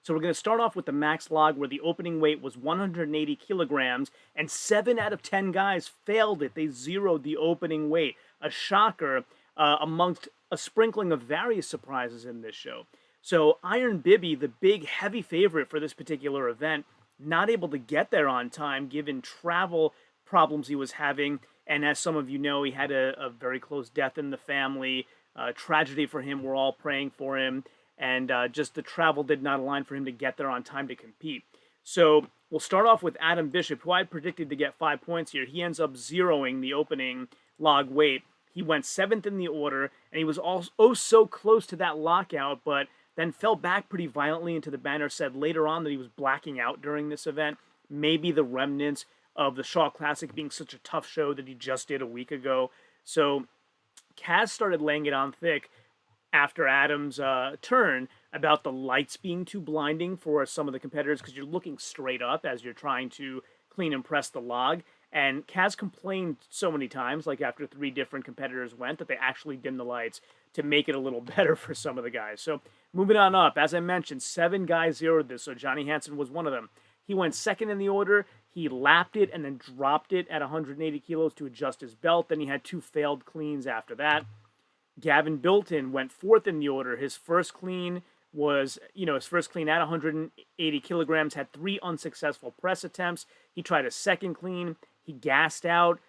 So we're going to start off with the max log where the opening weight was 180 kilograms, and 7 out of 10 guys failed it. They zeroed the opening weight. A shocker amongst a sprinkling of various surprises in this show. So Iron Bibby, the big heavy favorite for this particular event, not able to get there on time given travel problems he was having. And as some of you know, he had a very close death in the family. Tragedy for him. We're all praying for him. And just the travel did not align for him to get there on time to compete. So we'll start off with Adam Bishop, who I had predicted to get 5 points here. He ends up zeroing the opening log weight. He went 7th in the order, and he was also so close to that lockout, but then fell back pretty violently into the banner. Said later on that he was blacking out during this event. Maybe the remnants of the Shaw Classic being such a tough show that he just did a week ago. So Kaz started laying it on thick after Adam's turn about the lights being too blinding for some of the competitors because you're looking straight up as you're trying to clean and press the log. And Kaz complained so many times, like after 3 different competitors went, that they actually dimmed the lights to make it a little better for some of the guys. So moving on up, as I mentioned, 7 guys zeroed this, so Johnny Hansen was one of them. He went 2nd in the order. He lapped it and then dropped it at 180 kilos to adjust his belt. Then he had 2 failed cleans after that. Gavin Bilton went 4th in the order. His first clean was, his first clean at 180 kilograms, had 3 unsuccessful press attempts. He tried a second clean. He gassed out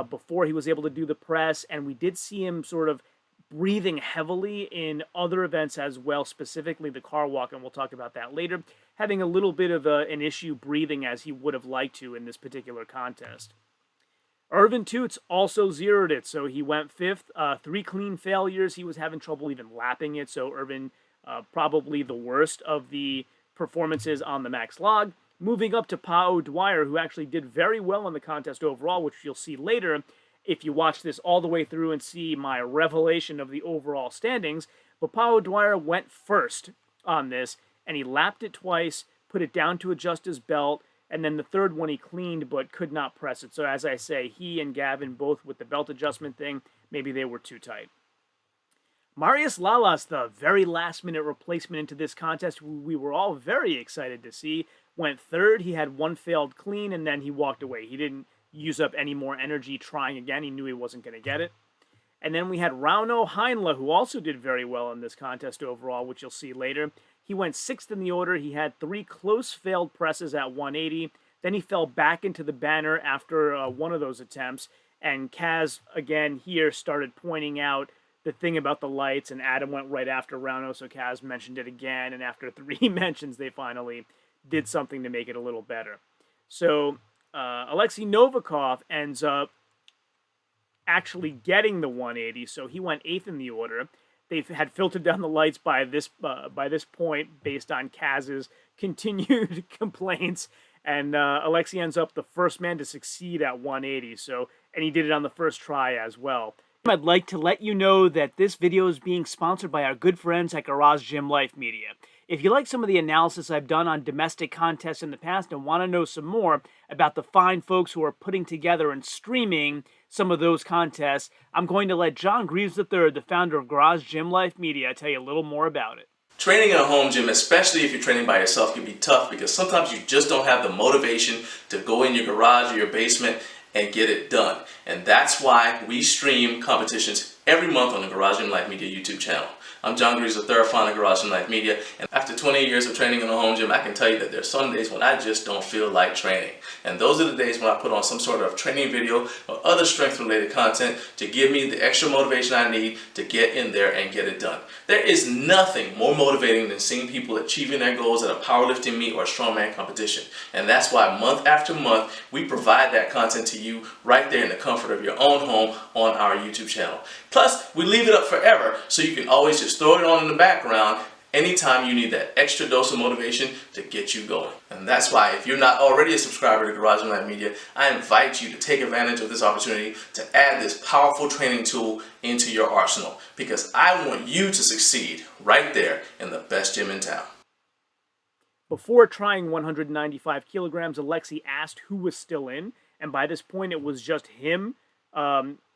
before he was able to do the press, and we did see him sort of breathing heavily in other events as well, specifically the car walk, and we'll talk about that later, having a little bit of an issue breathing as he would have liked to in this particular contest. Irvin Toots also zeroed it, so he went 5th. 3 clean failures. He was having trouble even lapping it, so Irvin probably the worst of the performances on the max log. Moving up to Pao Dwyer, who actually did very well in the contest overall, which you'll see later if you watch this all the way through and see my revelation of the overall standings. But Pao Dwyer went 1st on this, and he lapped it twice, put it down to adjust his belt, and then the 3rd one he cleaned but could not press it. So as I say, he and Gavin both with the belt adjustment thing, maybe they were too tight. Marius Lalas, the very last-minute replacement into this contest, who we were all very excited to see, went 3rd. He had 1 failed clean, and then he walked away. He didn't use up any more energy trying again. He knew he wasn't going to get it. And then we had Rauno Heinle, who also did very well in this contest overall, which you'll see later. He went 6th in the order. He had 3 close failed presses at 180. Then he fell back into the banner after one of those attempts. And Kaz, again, here started pointing out the thing about the lights, and Adam went right after Rauno, so Kaz mentioned it again. And after 3 mentions, they finally did something to make it a little better. So Alexi Novikov ends up actually getting the 180, so he went 8th in the order. They had filtered down the lights by this point based on Kaz's continued complaints, and Alexi ends up the first man to succeed at 180, and he did it on the first try as well. I'd like to let you know that this video is being sponsored by our good friends at Garage Gym Life Media. If you like some of the analysis I've done on domestic contests in the past and want to know some more about the fine folks who are putting together and streaming some of those contests, I'm going to let John Greaves III, the founder of Garage Gym Life Media, tell you a little more about it. Training in a home gym, especially if you're training by yourself, can be tough because sometimes you just don't have the motivation to go in your garage or your basement and get it done. And that's why we stream competitions every month on the Garage Gym Life Media YouTube channel. I'm John Greaves III, founder of Garage Gym Life Media, and after 20 years of training in a home gym, I can tell you that there's some days when I just don't feel like training. And those are the days when I put on some sort of training video or other strength-related content to give me the extra motivation I need to get in there and get it done. There is nothing more motivating than seeing people achieving their goals at a powerlifting meet or a strongman competition. And that's why month after month, we provide that content to you right there in the comfort of your own home on our YouTube channel. Plus, we leave it up forever so you can always just throw it on in the background anytime you need that extra dose of motivation to get you going. And that's why if you're not already a subscriber to Garage Gym Life Media, I invite you to take advantage of this opportunity to add this powerful training tool into your arsenal, because I want you to succeed right there in the best gym in town. Before trying 195 kilograms, Alexi asked who was still in, and by this point it was just him,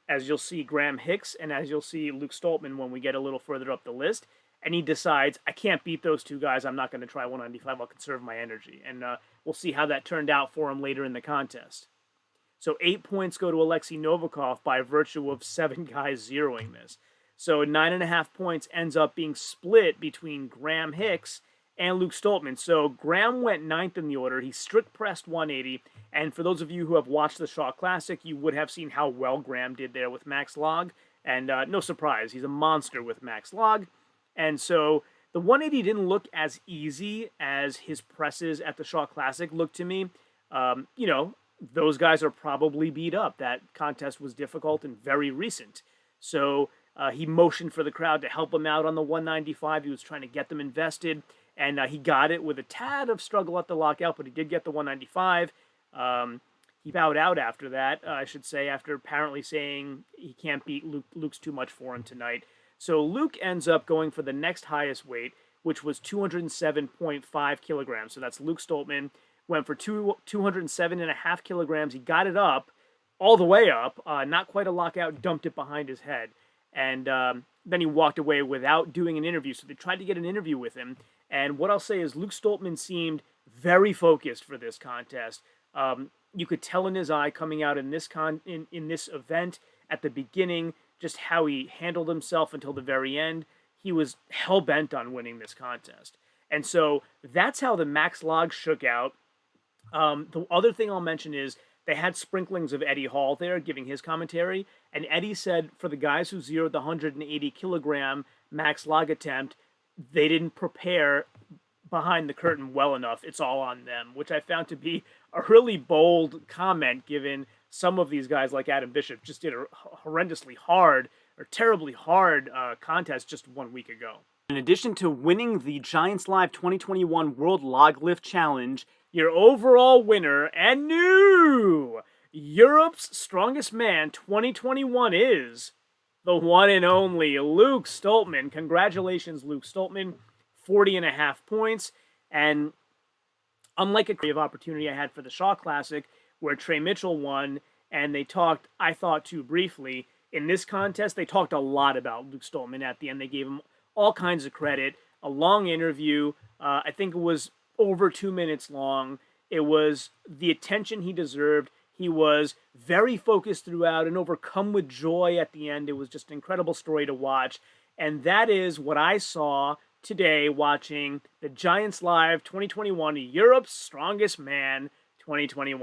as you'll see Graham Hicks, and as you'll see Luke Stoltman when we get a little further up the list. and he decides, I can't beat those two guys. I'm not going to try 195. I'll conserve my energy. And we'll see how that turned out for him later in the contest. So 8 points go to Alexi Novikov by virtue of 7 guys zeroing this. So 9.5 points ends up being split between Graham Hicks and Luke Stoltman. So Graham went 9th in the order. He strict pressed 180. And for those of you who have watched the Shaw Classic, you would have seen how well Graham did there with max log. And no surprise, he's a monster with max log. And so the 180 didn't look as easy as his presses at the Shaw Classic looked to me. You know, those guys are probably beat up. That contest was difficult and very recent. So he motioned for the crowd to help him out on the 195. He was trying to get them invested. And he got it with a tad of struggle at the lockout, but he did get the 195. He bowed out after that, I should say, after apparently saying he can't beat Luke. Luke's too much for him tonight. So Luke ends up going for the next highest weight, which was 207.5 kilograms. So that's Luke Stoltman. Went for 207.5 kilograms. He got it up, all the way up, not quite a lockout, dumped it behind his head. And then he walked away without doing an interview. So they tried to get an interview with him. And what I'll say is Luke Stoltman seemed very focused for this contest. You could tell in his eye coming out in this in this event at the beginning just how he handled himself until the very end. He was hell-bent on winning this contest. And so that's how the max log shook out. The other thing I'll mention is they had sprinklings of Eddie Hall there giving his commentary. And Eddie said for the guys who zeroed the 180 kilogram max log attempt, they didn't prepare behind the curtain well enough. It's all on them, which I found to be a really bold comment given some of these guys like Adam Bishop just did a horrendously hard or terribly hard contest just 1 week ago. In addition to winning the Giants Live 2021 World Log Lift Challenge, your overall winner and new Europe's Strongest Man 2021 is the one and only Luke Stoltman. Congratulations, Luke Stoltman. 40.5 points. And unlike a creative opportunity I had for the Shaw Classic, where Trey Mitchell won, and they talked, I thought, too briefly, in this contest, they talked a lot about Luke Stoltman at the end. They gave him all kinds of credit. A long interview. I think it was over 2 minutes long. It was the attention he deserved. He was very focused throughout and overcome with joy at the end. It was just an incredible story to watch. And that is what I saw today watching the Giants Live 2021 Europe's Strongest Man 2021.